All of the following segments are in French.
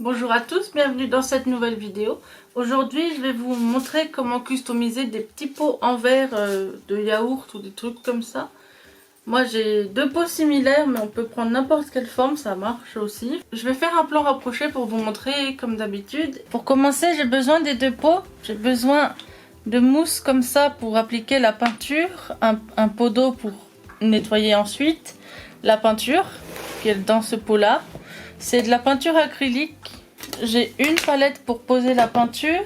Bonjour à tous, bienvenue dans cette nouvelle vidéo. Aujourd'hui je vais vous montrer comment customiser des petits pots en verre de yaourt ou des trucs comme ça. Moi j'ai deux pots similaires mais on peut prendre n'importe quelle forme, ça marche aussi. Je vais faire un plan rapproché pour vous montrer comme d'habitude. Pour commencer j'ai besoin des deux pots, j'ai besoin de mousse comme ça pour appliquer la peinture, un pot d'eau pour nettoyer ensuite la peinture qui est dans ce pot là. C'est de la peinture acrylique. J'ai une palette pour poser la peinture.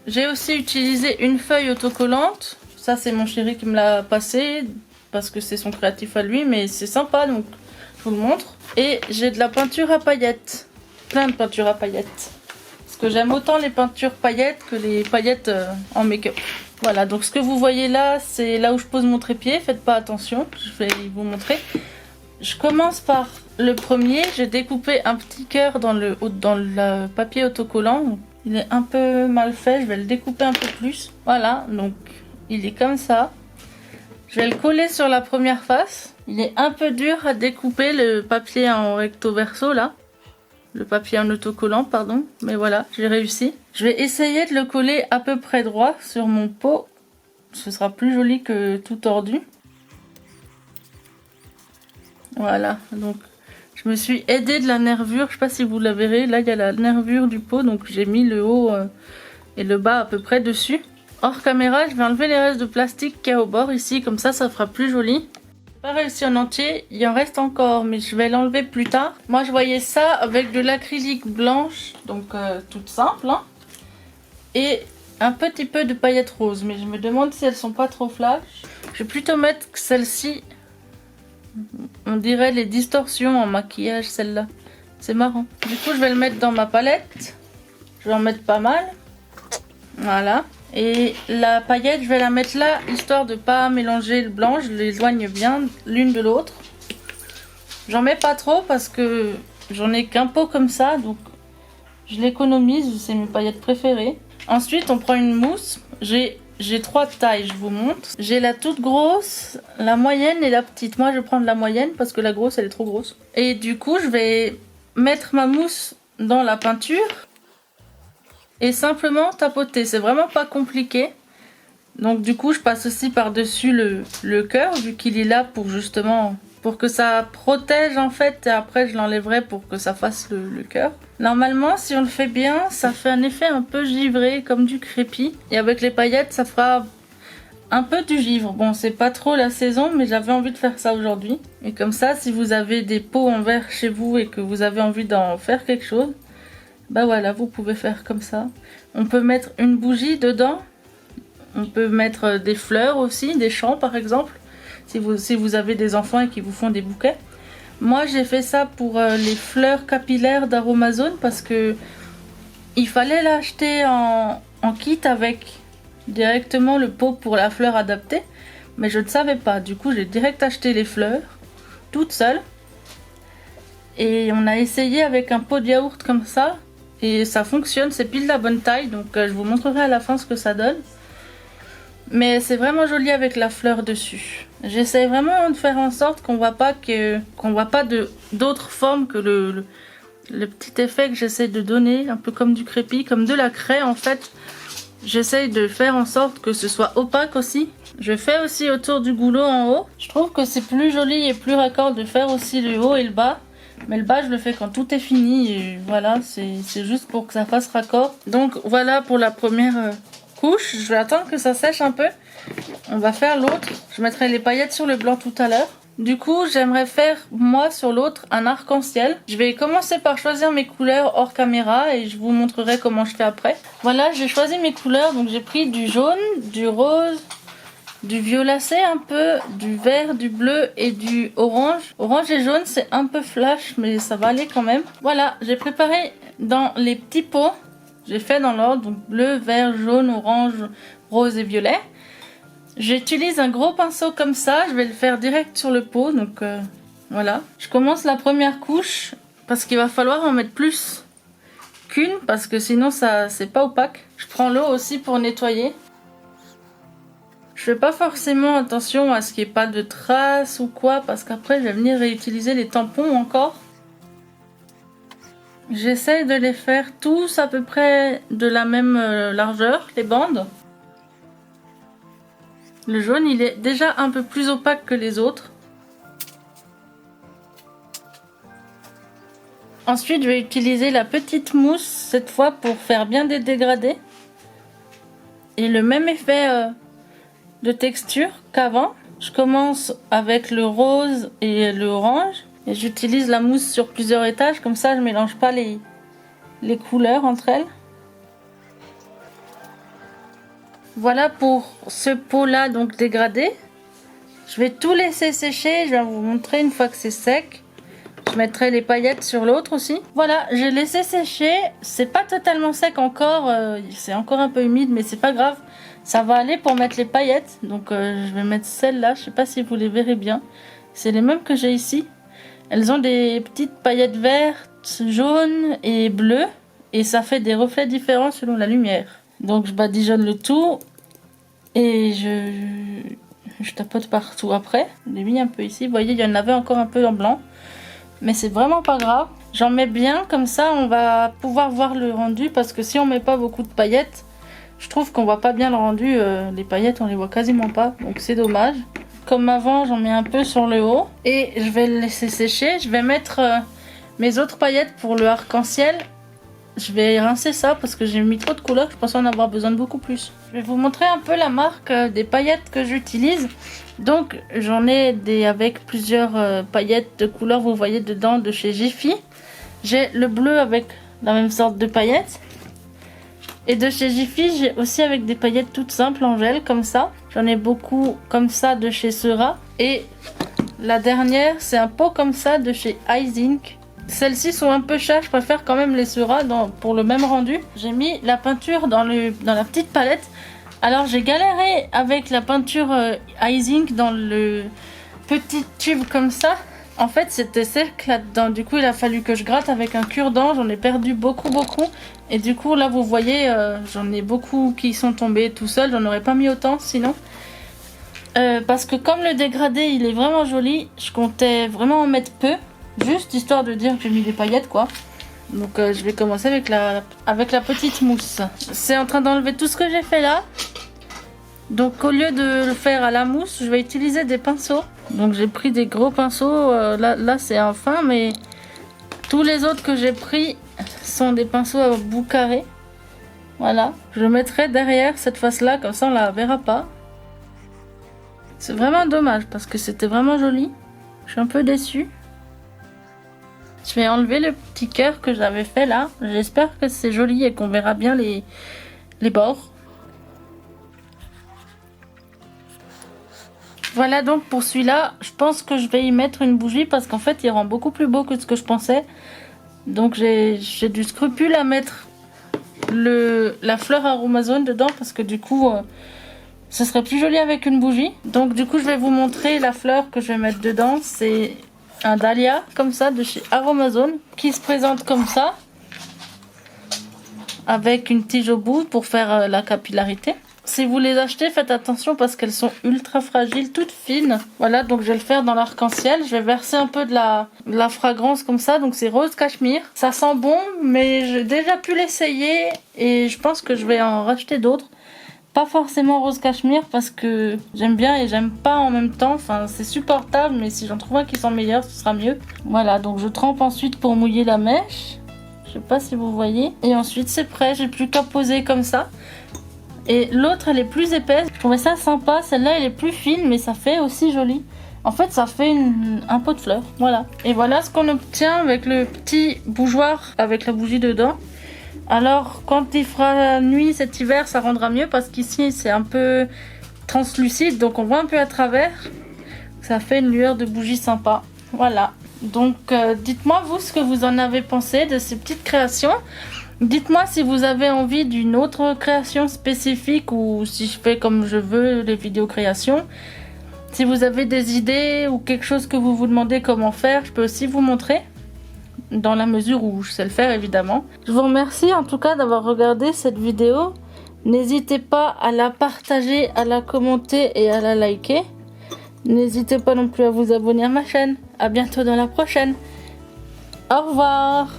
J'ai aussi utilisé une feuille autocollante. Ça c'est mon chéri qui me l'a passé parce que c'est son créatif à lui, mais c'est sympa donc je vous le montre. Et j'ai de la peinture à paillettes. Plein de peinture à paillettes. Parce que j'aime autant les peintures paillettes que les paillettes en make-up. Voilà, donc ce que vous voyez là, c'est là où je pose mon trépied. Faites pas attention, je vais vous montrer. Je commence par le premier, j'ai découpé un petit cœur dans le papier autocollant. Il est un peu mal fait, je vais le découper un peu plus. Voilà, donc il est comme ça. Je vais le coller sur la première face. Il est un peu dur à découper le papier en recto verso là. Le papier en autocollant, pardon. Mais voilà, j'ai réussi. Je vais essayer de le coller à peu près droit sur mon pot. Ce sera plus joli que tout tordu. Voilà, donc je me suis aidée de la nervure, je sais pas si vous la verrez, là il y a la nervure du pot, donc j'ai mis le haut et le bas à peu près dessus. Hors caméra, je vais enlever les restes de plastique qu'il y a au bord ici, comme ça fera plus joli. J'ai pas réussi en entier, il en reste encore, mais je vais l'enlever plus tard. Moi je voyais ça avec de l'acrylique blanche, donc toute simple, hein, et un petit peu de paillettes roses, mais je me demande si elles sont pas trop flash. Je vais plutôt mettre celle-ci. On dirait les distorsions en maquillage, celle-là. C'est marrant. Du coup, je vais le mettre dans ma palette. Je vais en mettre pas mal. Voilà. Et la paillette, je vais la mettre là, histoire de pas mélanger le blanc. Je les éloigne bien l'une de l'autre. J'en mets pas trop parce que j'en ai qu'un pot comme ça. Donc, je l'économise. C'est mes paillettes préférées. Ensuite, on prend une mousse. J'ai trois tailles, je vous montre. J'ai la toute grosse, la moyenne et la petite. Moi, je vais prendre la moyenne parce que la grosse, elle est trop grosse. Et du coup, je vais mettre ma mousse dans la peinture et simplement tapoter. C'est vraiment pas compliqué. Donc du coup, je passe aussi par-dessus le cœur, vu qu'il est là pour justement... pour que ça protège en fait, et après je l'enlèverai pour que ça fasse le cœur. Normalement, si on le fait bien, ça fait un effet un peu givré, comme du crépi. Et avec les paillettes, ça fera un peu du givre. Bon, c'est pas trop la saison, mais j'avais envie de faire ça aujourd'hui. Et comme ça, si vous avez des pots en verre chez vous et que vous avez envie d'en faire quelque chose, bah voilà, vous pouvez faire comme ça. On peut mettre une bougie dedans. On peut mettre des fleurs aussi, des champs par exemple. Si vous avez des enfants et qui vous font des bouquets. Moi j'ai fait ça pour les fleurs capillaires d'Aromazone parce que il fallait l'acheter en kit avec directement le pot pour la fleur adaptée. Mais je ne savais pas, du coup j'ai direct acheté les fleurs, toute seule. Et on a essayé avec un pot de yaourt comme ça. Et ça fonctionne, c'est pile la bonne taille. Donc je vous montrerai à la fin ce que ça donne. Mais c'est vraiment joli avec la fleur dessus. J'essaie vraiment de faire en sorte qu'on voit pas d'autres formes que le petit effet que j'essaie de donner, un peu comme du crépi, comme de la craie en fait. J'essaie de faire en sorte que ce soit opaque aussi. Je fais aussi autour du goulot en haut. Je trouve que c'est plus joli et plus raccord de faire aussi le haut et le bas. Mais le bas je le fais quand tout est fini et voilà, c'est juste pour que ça fasse raccord. Donc voilà pour la première... couche. Je vais attendre que ça sèche un peu. On va faire l'autre. Je mettrai les paillettes sur le blanc tout à l'heure. Du coup, j'aimerais faire, moi, sur l'autre, un arc-en-ciel. Je vais commencer par choisir mes couleurs hors caméra et je vous montrerai comment je fais après. Voilà, j'ai choisi mes couleurs. Donc, j'ai pris du jaune, du rose, du violacé un peu, du vert, du bleu et du orange. Orange et jaune, c'est un peu flash, mais ça va aller quand même. Voilà, j'ai préparé dans les petits pots. J'ai fait dans l'ordre, donc bleu, vert, jaune, orange, rose et violet. J'utilise un gros pinceau comme ça, je vais le faire direct sur le pot, donc voilà. Je commence la première couche, parce qu'il va falloir en mettre plus qu'une, parce que sinon ça c'est pas opaque. Je prends l'eau aussi pour nettoyer. Je fais pas forcément attention à ce qu'il n'y ait pas de traces ou quoi, parce qu'après je vais venir réutiliser les tampons encore. J'essaye de les faire tous à peu près de la même largeur, les bandes. Le jaune, il est déjà un peu plus opaque que les autres. Ensuite, je vais utiliser la petite mousse, cette fois pour faire bien des dégradés. Et le même effet de texture qu'avant. Je commence avec le rose et le orange. Et j'utilise la mousse sur plusieurs étages, comme ça je ne mélange pas les couleurs entre elles. Voilà pour ce pot là donc dégradé. Je vais tout laisser sécher, je vais vous montrer une fois que c'est sec. Je mettrai les paillettes sur l'autre aussi. Voilà, j'ai laissé sécher. C'est pas totalement sec encore, c'est encore un peu humide, mais c'est pas grave. Ça va aller pour mettre les paillettes. Donc je vais mettre celles-là, je sais pas si vous les verrez bien. C'est les mêmes que j'ai ici. Elles ont des petites paillettes vertes, jaunes et bleues. Et ça fait des reflets différents selon la lumière. Donc je badigeonne le tout. Et je tapote partout après. Je l'ai mis un peu ici. Vous voyez, il y en avait encore un peu en blanc. Mais c'est vraiment pas grave. J'en mets bien, comme ça on va pouvoir voir le rendu. Parce que si on met pas beaucoup de paillettes, je trouve qu'on voit pas bien le rendu. Les paillettes, on les voit quasiment pas. Donc c'est dommage. Comme avant, j'en mets un peu sur le haut. Et je vais le laisser sécher. Je vais mettre mes autres paillettes pour le arc-en-ciel. Je vais rincer ça parce que j'ai mis trop de couleurs. Je pensais en avoir besoin de beaucoup plus. Je vais vous montrer un peu la marque des paillettes que j'utilise. Donc j'en ai des avec plusieurs paillettes de couleurs. Vous voyez dedans de chez Jiffy. J'ai le bleu avec la même sorte de paillettes. Et de chez Jiffy, j'ai aussi avec des paillettes toutes simples en gel comme ça. J'en ai beaucoup comme ça de chez Sera. Et la dernière, c'est un pot comme ça de chez Ice Ink. Celles-ci sont un peu chères, je préfère quand même les Sera pour le même rendu. J'ai mis la peinture dans la petite palette. Alors j'ai galéré avec la peinture Ice Ink dans le petit tube comme ça. En fait c'était sec là-dedans, du coup il a fallu que je gratte avec un cure-dent. J'en ai perdu beaucoup. Et du coup là vous voyez j'en ai beaucoup qui sont tombés tout seul. J'en aurais pas mis autant sinon. Parce que comme le dégradé il est vraiment joli, je comptais vraiment en mettre peu. Juste histoire de dire que j'ai mis des paillettes quoi. Donc je vais commencer avec la petite mousse. C'est en train d'enlever tout ce que j'ai fait là. Donc au lieu de le faire à la mousse, je vais utiliser des pinceaux. Donc j'ai pris des gros pinceaux. Là c'est un fin, mais tous les autres que j'ai pris sont des pinceaux à bout carré. Voilà. Je le mettrai derrière cette face là, comme ça on la verra pas. C'est vraiment dommage parce que c'était vraiment joli. Je suis un peu déçue. Je vais enlever le petit cœur que j'avais fait là. J'espère que c'est joli et qu'on verra bien les bords. Voilà donc pour celui-là. Je pense que je vais y mettre une bougie parce qu'en fait il rend beaucoup plus beau que ce que je pensais. Donc j'ai du scrupule à mettre la fleur aromazone dedans parce que du coup ce serait plus joli avec une bougie. Donc du coup je vais vous montrer la fleur que je vais mettre dedans. C'est un dahlia comme ça de chez Aromazone qui se présente comme ça avec une tige au bout pour faire la capillarité. Si vous les achetez, faites attention parce qu'elles sont ultra fragiles, toutes fines. Voilà, donc je vais le faire dans l'arc-en-ciel. Je vais verser un peu de la fragrance comme ça. Donc c'est rose cachemire. Ça sent bon, mais j'ai déjà pu l'essayer et je pense que je vais en racheter d'autres. Pas forcément rose cachemire parce que j'aime bien et j'aime pas en même temps. Enfin, c'est supportable, mais si j'en trouve un qui sent meilleur, ce sera mieux. Voilà, donc je trempe ensuite pour mouiller la mèche. Je sais pas si vous voyez. Et ensuite, c'est prêt. J'ai plus qu'à poser comme ça. Et l'autre, elle est plus épaisse. Je trouvais ça sympa. Celle-là, elle est plus fine, mais ça fait aussi joli. En fait, ça fait un pot de fleurs. Voilà. Et voilà ce qu'on obtient avec le petit bougeoir avec la bougie dedans. Alors quand il fera nuit cet hiver ça rendra mieux parce qu'ici c'est un peu translucide donc on voit un peu à travers. Ça fait une lueur de bougie sympa. Voilà. Donc dites-moi vous ce que vous en avez pensé de ces petites créations. Dites-moi si vous avez envie d'une autre création spécifique ou si je fais comme je veux les vidéos créations. Si vous avez des idées ou quelque chose que vous vous demandez comment faire, je peux aussi vous montrer. Dans la mesure où je sais le faire évidemment. Je vous remercie en tout cas d'avoir regardé cette vidéo. N'hésitez pas à la partager, à la commenter et à la liker. N'hésitez pas non plus à vous abonner à ma chaîne. À bientôt dans la prochaine. Au revoir.